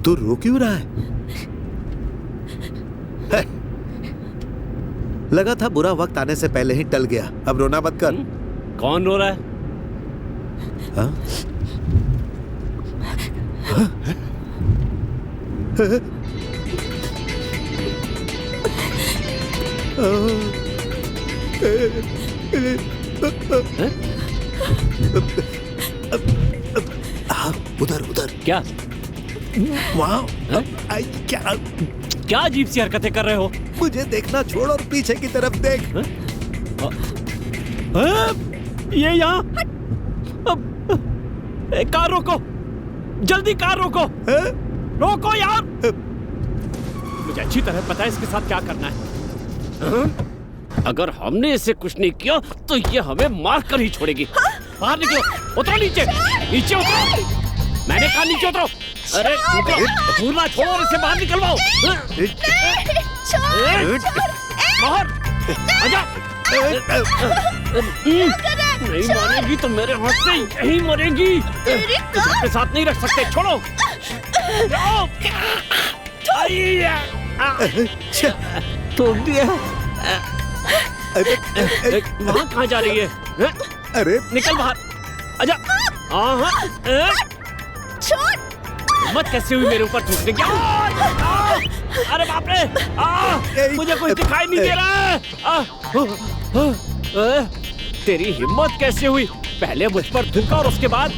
तू रो क्यों रहा है? लगा था बुरा वक्त आने से पहले ही टल गया। अब रोना मत कर। कौन रो रहा है? हाँ? उधर उधर क्या? वहाँ क्या क्या अजीब सी हरकतें कर रहे हो? मुझे देखना छोड़ और पीछे की तरफ देख। ये यहाँ कार रोको, जल्दी कार रोको। रोको यार, मुझे अच्छी तरह पता है इसके साथ क्या करना है। अगर हमने इसे कुछ नहीं किया तो ये हमें मार कर ही छोड़ेगी। बाहर निकलो, उतरो नीचे, नीचे उतरो। मैंने कहा नीचे उतरो। अरे भूलना छोड़ो और इसे बाहर निकलवाओ। बाहर आजा। नहीं मारेगी तो मेरे हाथ से यही मरेगी। इसके साथ नहीं रख सकते, छोड़ो। ठोक दिया। वहाँ कहाँ जा रही है? अरे निकल बाहर, आजा। हिम्मत कैसे हुई मेरे ऊपर थूकने की? अरे बाप रे, मुझे कुछ दिखाई नहीं दे रहा है। तेरी हिम्मत कैसे हुई? पहले मुझ पर थूका और उसके बाद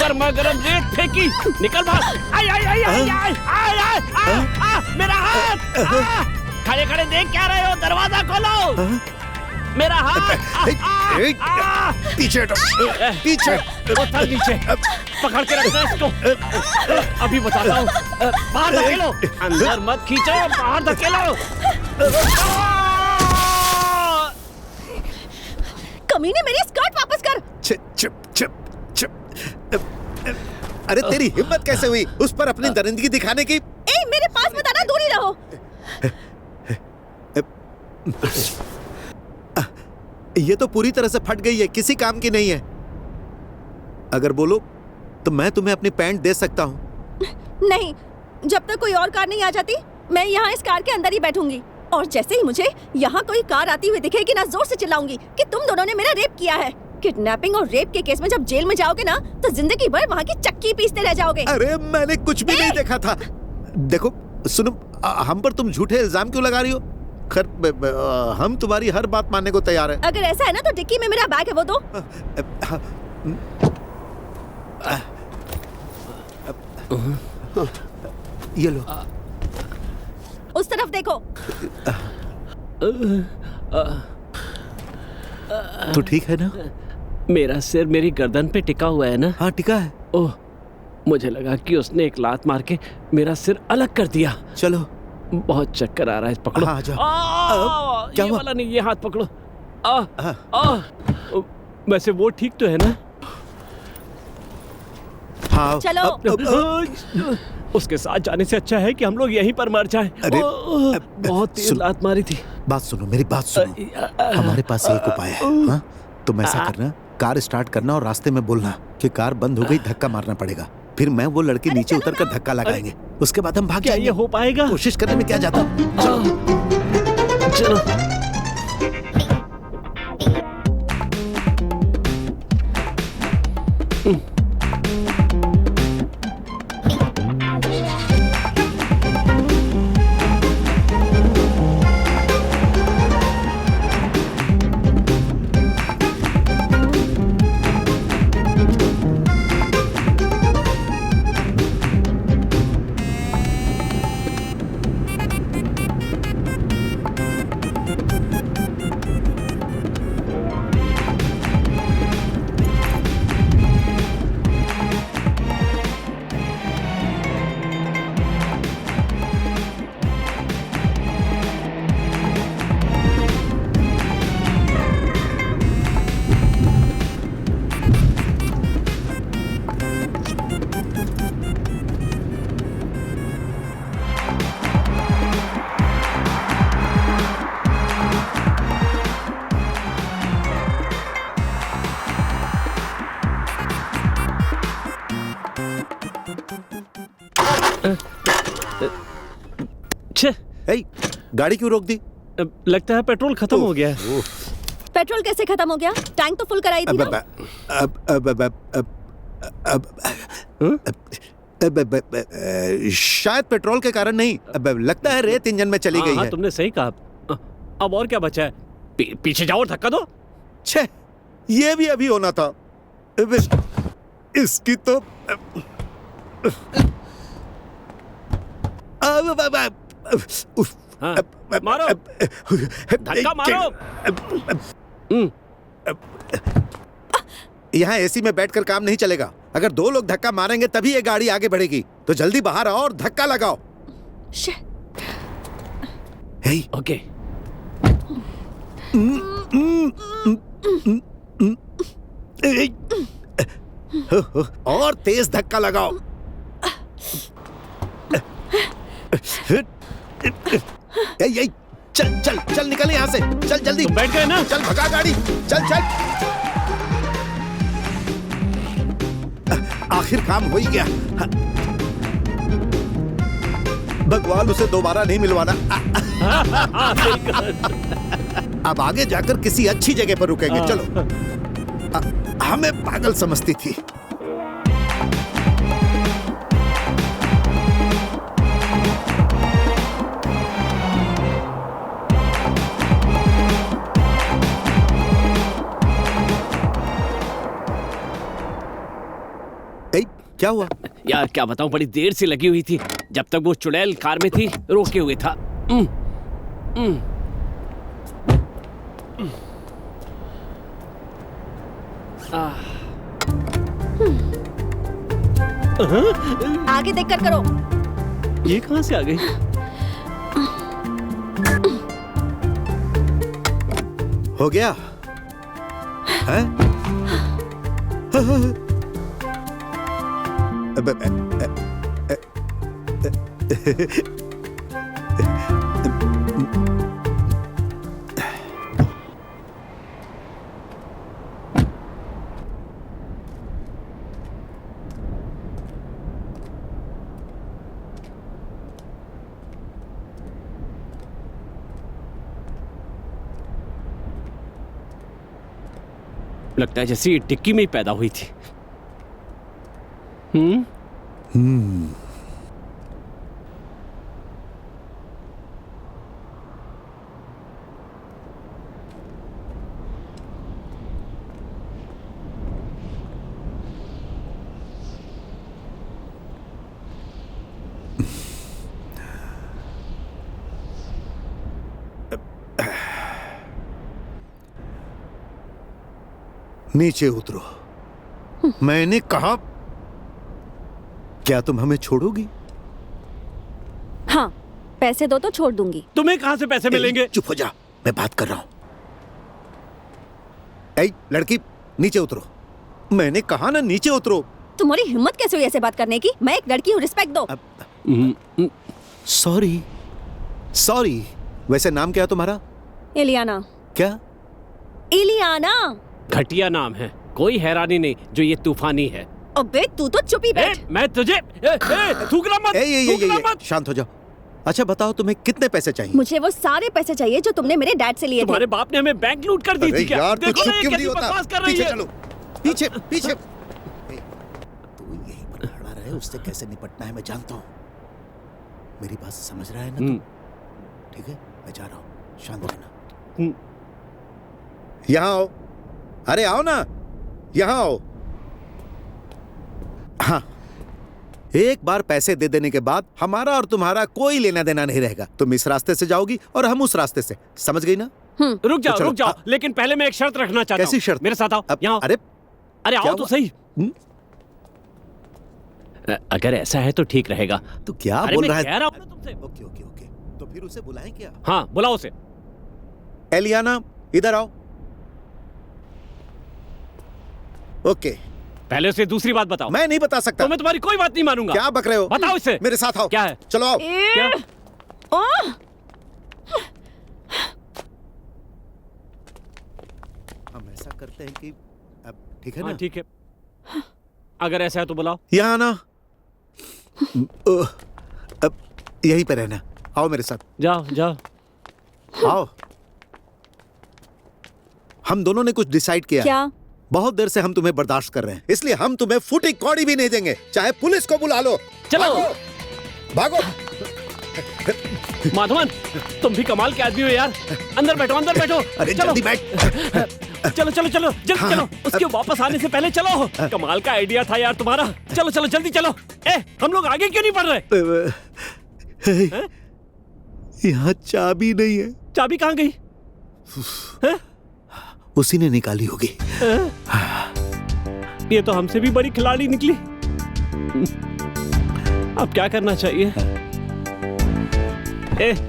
गर्मा गर्म रेत फेंकी। निकल बाहर। आई आई आई आई आई आई आई मेरा हाथ। खड़े खड़े देख क्या रहे हो? दरवाजा खोलो। मेरा हाथ। पीछे हटो, पीछे। पत्थर नीचे पकड़ के रखना इसको। अभी बताता हूँ। बाहर धकेलो, अंदर मत खींचो, बाहर धकेलो। कमीने मेरी स्कर्ट वापस कर। चुप चुप चुप। अरे तेरी हिम्मत कैसे हुई उस पर अपनी दरिंदगी दिखाने की? ए, मेरे पास मत आना, दूर ही रहो। ये तो पूरी तरह से फट गई है, किसी काम की नहीं है। अगर बोलो तो मैं तुम्हें अपनी पैंट दे सकता हूँ। नहीं, जब तक कोई और कार नहीं आ जाती मैं यहाँ इस कार के अंदर ही बैठूंगी। और जैसे ही मुझे यहाँ कोई कार आती हुई दिखेगी ना, जोर से चिल्लाऊंगी कि तुम दोनों ने मेरा रेप किया है। किडनैपिंग और रेप के केस में जब जेल में जाओगे ना तो जिंदगी भर वहाँ की चक्की पीसते रह जाओगे। अरे मैंने कुछ भी नहीं देखा था। देखो सुनो, हम पर तुम झूठे इल्जाम क्यों लगा रही हो? खैर हम तुम्हारी हर बात मानने को तैयार है। अगर ऐसा है ना तो डिक्की में मेरा बैग है, वो दो। ये लो। उस तरफ देखो। तो ठीक है ना? मेरा सिर मेरी गर्दन पे टिका हुआ है ना? हाँ टिका है। ओह, मुझे लगा कि उसने एक लात मार के मेरा सिर अलग कर दिया। चलो, बहुत चक्कर आ रहा है, पकड़ो। हाँ, क्या ये हुआ? वाला नहीं, ये हाथ पकड़ो। वैसे वो ठीक तो है ना? हाँ, चलो। उसके साथ जाने से अच्छा है कि हम लोग यहीं पर मर जाएं। अरे, बहुत तेज लात मारी थी। बात सुनो, मेरी बात सुनो। हमारे पास एक उपाय है। हाँ? तुम ऐसा करना, कार स्टार्ट करना और रास्ते में बोलना कि कार बंद हो गई, धक्का मारना पड़ेगा। फिर मैं वो लड़के नीचे उतर कर धक्का लगाएंगे। उसके बाद हम भाग जाएंगे। ये हो पाएगा? कोशिश करने में क्या जाता। चलो। ए, गाड़ी क्यों रोक दी? लगता है पेट्रोल खत्म हो गया है। पेट्रोल कैसे खत्म हो गया? टैंक तो फुल कराई थी ना। शायद पेट्रोल के कारण नहीं, लगता है रेत इंजन में चली गई हाँ, है। तुमने सही कहा। अब और क्या बचा है? पीछे जाओ और धक्का दो। छे, ये भी अभी होना था। इसकी तो हाँ, मारो, धक्का मारो। यहाँ एसी में बैठकर काम नहीं चलेगा। अगर 2 लोग धक्का मारेंगे तभी ये गाड़ी आगे बढ़ेगी। तो जल्दी बाहर आओ और धक्का लगाओ। हे, ओके। और तेज धक्का लगाओ। ए, चल चल चल, निकल यहाँ से। चल जल्दी। तुम बैठ गए ना? चल भगा गाड़ी। चल चल। आखिर काम हो ही गया। भगवान उसे दोबारा नहीं मिलवाना। अब आगे जाकर किसी अच्छी जगह पर रुकेंगे। चलो। हमें पागल समझती थी। क्या हुआ? यार क्या बताऊं, बड़ी देर से लगी हुई थी। जब तक वो चुड़ैल कार में थी रोके हुए था। आगे देखकर करो। ये कहां से आ गई? हो गया है? लगता है जैसे ये टिक्की में ही पैदा हुई थी। नीचे उतरो। मैंने कहा, क्या तुम हमें छोड़ोगी? हाँ, पैसे दो तो छोड़ दूंगी। तुम्हें कहां से पैसे मिलेंगे? चुप हो जा, मैं बात कर रहा हूं। ऐ लड़की, नीचे उतरो। मैंने कहा ना, नीचे उतरो। तुम्हारी हिम्मत कैसे हुई ऐसे बात करने की? मैं एक लड़की हूँ, रिस्पेक्ट दो। Sorry sorry. वैसे नाम क्या है तुम्हारा? इलियाना। क्या? इलियाना। घटिया नाम है, कोई हैरानी नहीं जो ये तूफानी है। अबे तू तो चुप ही बैठ। मैं तुझे थूकना मत, थूकना मत। शांत हो जाओ। अच्छा बताओ, तुम्हें कितने पैसे चाहिए? मुझे वो सारे पैसे चाहिए जो तुमने मेरे डैड से लिए थे। तुम्हारे बाप ने हमें बैंक लूट कर दी थी क्या? यार, देखो चुप ना, क्यों ये नहीं कैसी होता? बकवास कर रही पीछे है। चलो, पीछे पीछे। तू यहीं पर खड़ा रहे, उससे कैसे निपटना है मैं जानता हूँ। मेरी बात समझ रहा है ना तू? ठीक है, मैं जा रहा हूँ, शांत रहना। यहाँ आओ। अरे आओ ना, यहाँ आओ। हाँ, एक बार पैसे दे देने के बाद हमारा और तुम्हारा कोई लेना देना नहीं रहेगा। तुम इस रास्ते से जाओगी और हम उस रास्ते से, समझ गई ना? रुक जाओ, तो रुक जाओ। लेकिन पहले मैं एक शर्त रखना चाहता हूँ। कैसी शर्त? मेरे साथ आओ। यहाँ अरे अरे आओ तो सही। अगर ऐसा है तो ठीक रहेगा। तू क्या अरे बोल मैं रहा है? कह रहा हूँ ना तुमसे। ओके ओके ओके, तो फिर उसे बुलाएं क्या? हाँ, बुलाओ उसे। एलियाना, इधर आओ। ओके, पहले उसे दूसरी बात बताओ। मैं नहीं बता सकता। तो मैं तुम्हारी कोई बात नहीं मानूगा। क्या बक रहे हो? बताओ इसे। मेरे साथ आओ। क्या है? चलो आओ। क्या? हम ऐसा करते हैं कि अब ठीक है हाँ, ना? ठीक है। अगर ऐसा है तो बुलाओ। यहाँ ना, अब यहीं पे रहना। आओ मेरे साथ, जाओ जाओ। आओ। हम दोनों ने कुछ डिसाइड किया है। क्या? बहुत देर से हम तुम्हें बर्दाश्त कर रहे हैं, इसलिए हम तुम्हें फूटी कौड़ी भी नहीं देंगे, चाहे पुलिस को बुला लो। चलो। भागो। माधवन, तुम भी कमाल के आदमी हो यार। अंदर बैठो, अंदर बैठो। अरे चलो। जल्दी बैठ। चलो चलो चलो, जल्दी हाँ, चलो। उसके वापस आने से पहले चलो। कमाल का आइडिया था यार तुम्हारा। चलो चलो जल्दी चलो। हम लोग आगे क्यों नहीं बढ़ रहे? यहाँ चाबी नहीं है। चाबी कहाँ गई? उसी ने निकाली होगी। ये तो हमसे भी बड़ी खिलाड़ी निकली। अब क्या करना चाहिए?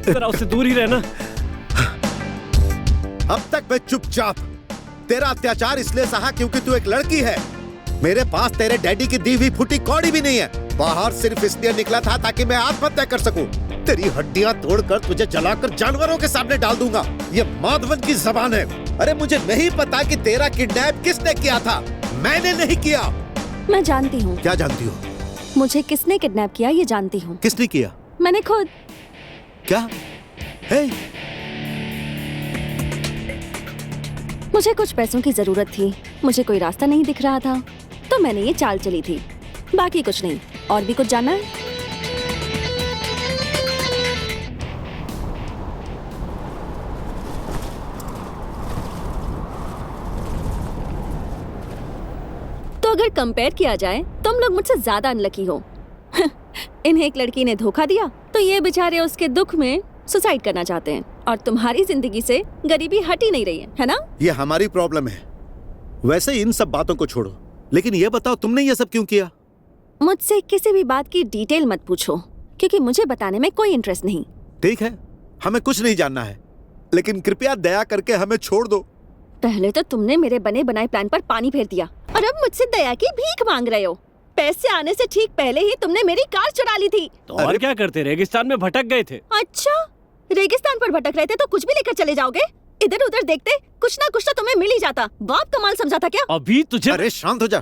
जरा उससे दूर ही रहना। अब तक मैं चुपचाप तेरा अत्याचार इसलिए सहा क्योंकि तू एक लड़की है। मेरे पास तेरे डैडी की दी हुई फूटी कौड़ी भी नहीं है। बाहर सिर्फ इसलिए निकला था ताकि मैं आत्महत्या कर सकूं। तेरी हड्डियां तोड़कर तुझे जलाकर जानवरों के सामने डाल दूंगा। ये माधवन की जबान है। अरे मुझे नहीं पता कि तेरा किडनैप किसने किया था। मैंने नहीं किया। मैं जानती हूँ। क्या जानती हो? मुझे किसने किडनैप किया ये जानती हूँ। किसने किया? मैंने खुद। क्या? हे? मुझे कुछ पैसों की जरूरत थी, मुझे कोई रास्ता नहीं दिख रहा था, तो मैंने ये चाल चली थी। बाकी कुछ नहीं। और भी कुछ जानना है? तो अगर कंपेयर किया जाए, तुम लोग मुझसे ज्यादा अनलकी हो। इन्हें एक लड़की ने धोखा दिया, तो ये बेचारे उसके दुख में सुसाइड करना चाहते हैं, और तुम्हारी जिंदगी से गरीबी हट ही नहीं रही है ना? ये हमारी प्रॉब्लम है। वैसे इन सब बातों को छोड़ो, लेकिन ये बताओ तुमने ये सब क्यों किया? मुझसे किसी भी बात की डिटेल मत पूछो, क्योंकि मुझे बताने में कोई इंटरेस्ट नहीं। ठीक है, हमें कुछ नहीं जानना है, लेकिन कृपया दया करके हमें छोड़ दो। पहले तो तुमने मेरे बने बनाए प्लान पर पानी फेर दिया, और अब मुझसे दया की भीख मांग रहे हो। पैसे आने से ठीक पहले ही तुमने मेरी कार चुरा ली थी। तो और क्या करते? रेगिस्तान में भटक गए थे। अच्छा, रेगिस्तान पर भटक रहे थे तो कुछ भी लेकर चले जाओगे? इधर उधर देखते कुछ ना कुछ तो तुम्हें मिल ही जाता। बाप कमाल समझा था क्या? अभी तुझे अरे शांत हो जा।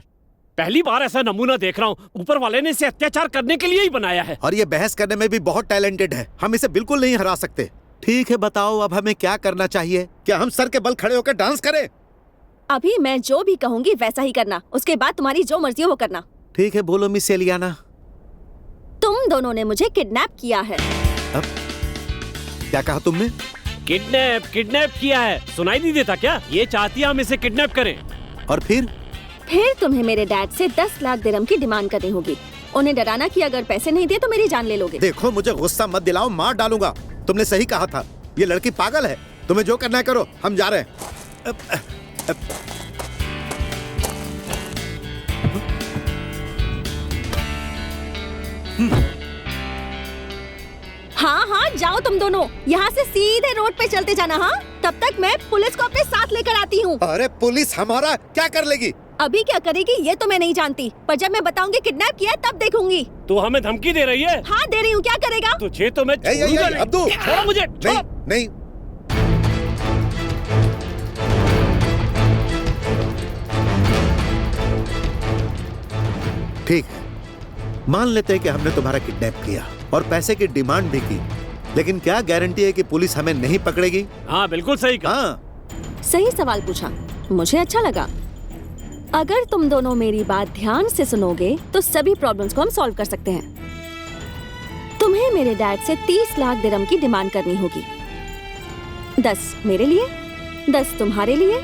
पहली बार ऐसा नमूना देख रहा हूँ। ऊपर वाले ने इसे अत्याचार करने के लिए ही बनाया है। और ये बहस करने में भी बहुत टैलेंटेड है। हम इसे बिल्कुल नहीं हरा सकते। ठीक है, बताओ अब हमें क्या करना चाहिए? क्या हम सर के बल खड़े होकर डांस करें? अभी मैं जो भी कहूँगी वैसा ही करना, उसके बाद तुम्हारी जो मर्जी हो वो करना। ठीक है, बोलो मिस एलियाना। तुम दोनों ने मुझे किडनैप किया है। अब क्या कहा तुमने? किडनैप किडनैप किया है। सुनाई नहीं देता क्या? ये चाहती है हम इसे किडनैप करें। और फिर तुम्हें मेरे डैड से 10 लाख दिरहम की डिमांड करनी होगी। उन्हें डराना कि अगर पैसे नहीं दिए तो मेरी जान ले लोगे। देखो, मुझे गुस्सा मत दिलाओ, मार डालूंगा। तुमने सही कहा था, ये लड़की पागल है। तुम्हें जो करना है करो, हम जा रहे हैं। हाँ हाँ, जाओ तुम दोनों। यहाँ से सीधे रोड पे चलते जाना। हाँ, तब तक मैं पुलिस को अपने साथ लेकर आती हूँ। अरे पुलिस हमारा क्या कर लेगी? अभी क्या करेगी ये तो मैं नहीं जानती, पर जब मैं बताऊंगी किडनैप किया तब देखूंगी। तू हमें धमकी दे रही है? हाँ दे रही हूँ, क्या करेगा? तुझे तो मैं छोड़ूंगा नहीं। अब्दू, छोड़ो मुझे। नहीं नहीं। ठीक है, मान लेते हैं कि हमने तुम्हारा किडनैप किया और पैसे की डिमांड भी की, लेकिन क्या गारंटी है कि पुलिस हमें नहीं पकड़ेगी? हाँ बिल्कुल सही कहा। हाँ, सही सवाल पूछा, मुझे अच्छा लगा। अगर तुम दोनों मेरी बात ध्यान से सुनोगे तो सभी प्रॉब्लम्स को हम सॉल्व कर सकते हैं। तुम्हें मेरे डैड से 30 लाख दिरहम की डिमांड करनी होगी। 10 मेरे लिए, 10 तुम्हारे लिए,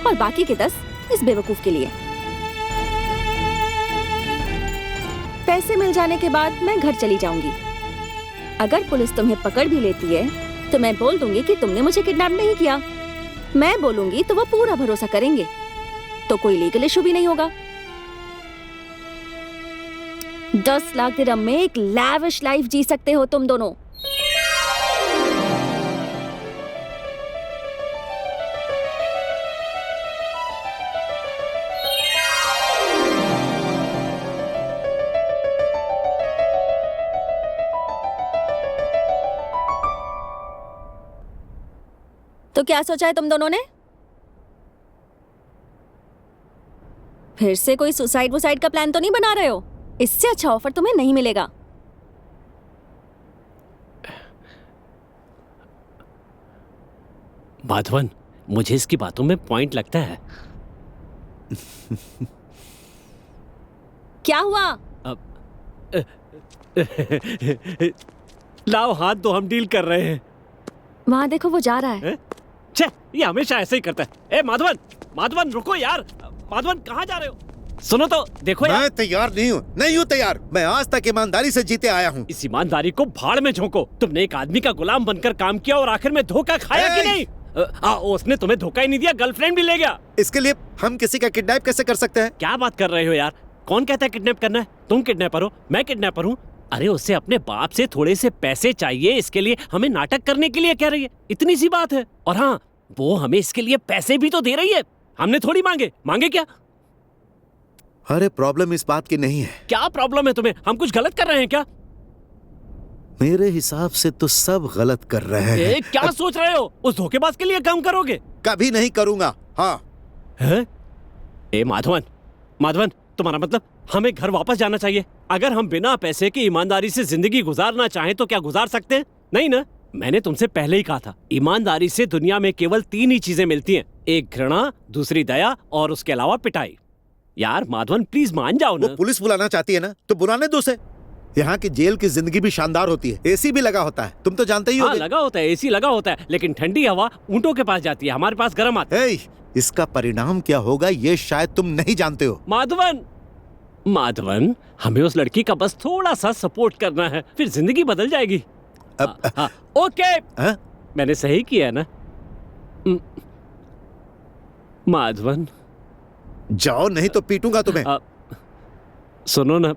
और बाकी के 10 इस बेवकूफ के लिए। पैसे मिल जाने के बाद मैं घर चली जाऊंगी। अगर पुलिस तुम्हें पकड़ भी लेती है तो मैं बोल दूंगी कि तुमने मुझे किडनैप नहीं किया। मैं बोलूंगी तो वो पूरा भरोसा करेंगे, तो कोई लीगल इशू भी नहीं होगा। 10 लाख दिरहम में एक लैविश लाइफ जी सकते हो तुम दोनों। तो क्या सोचा है तुम दोनों ने? फिर से कोई सुसाइड वुसाइड का प्लान तो नहीं बना रहे हो? इससे अच्छा ऑफर तुम्हें नहीं मिलेगा। माधवन, मुझे इसकी बातों में पॉइंट लगता है। क्या हुआ? लाओ हाथ दो, हम डील कर रहे हैं। वहाँ देखो, वो जा रहा है। छे, ये हमेशा ऐसे ही करता है। ए माधवन, माधवन रुको यार। माधवन कहाँ जा रहे हो? सुनो तो, देखो यार। मैं तैयार नहीं हूँ तैयार। मैं आज तक ईमानदारी से जीते आया हूँ। इस ईमानदारी को भाड़ में झोंको। तुमने एक आदमी का गुलाम बनकर काम किया और आखिर में धोखा खाया कि नहीं? उसने तुम्हें धोखा ही नहीं दिया, गर्लफ्रेंड भी ले गया। इसके लिए हम किसी का किडनैप कैसे कर सकते हैं? क्या बात कर रहे हो यार? कौन कहता है किडनैप करना है? तुम किडनैपर हो, मैं किडनैपर हूँ। अरे उससे अपने बाप से थोड़े से पैसे चाहिए, इसके लिए हमें नाटक करने के लिए कह रही है। इतनी सी बात है। और हाँ, वो हमें इसके लिए पैसे भी तो दे रही है। हमने थोड़ी मांगे क्या? अरे प्रॉब्लम इस बात की नहीं है। क्या प्रॉब्लम है तुम्हें? हम कुछ गलत कर रहे हैं क्या? मेरे हिसाब से तो सब गलत कर रहे हैं। क्या सोच रहे हो? उस धोखेबाज के लिए काम करोगे? कभी नहीं करूंगा। हाँ। है? माधवन, तुम्हारा मतलब हमें घर वापस जाना चाहिए? अगर हम बिना पैसे के ईमानदारी से जिंदगी गुजारना चाहें तो क्या गुजार सकते हैं? नहीं ना? मैंने तुमसे पहले ही कहा था, ईमानदारी से दुनिया में केवल 3 ही चीजें मिलती हैं। एक घृणा, दूसरी दया और उसके अलावा पिटाई। यार माधवन प्लीज मान जाओ ना। वो पुलिस बुलाना चाहती है ना, तो बुलाने दो उसे। यहाँ की जेल की जिंदगी भी शानदार होती है। एसी भी लगा होता है, तुम तो जानते ही हो। लगा होता है, एसी लगा होता है, लेकिन ठंडी हवा ऊंटों के पास जाती है, हमारे पास गर्म आती है। इसका परिणाम क्या होगा ये शायद तुम नहीं जानते हो। माधवन, हमें उस लड़की का बस थोड़ा सा सपोर्ट करना है, फिर जिंदगी बदल जाएगी। ओके। मैंने सही किया ना? माधवन जाओ, नहीं तो पीटूंगा तुम्हें। सुनो ना।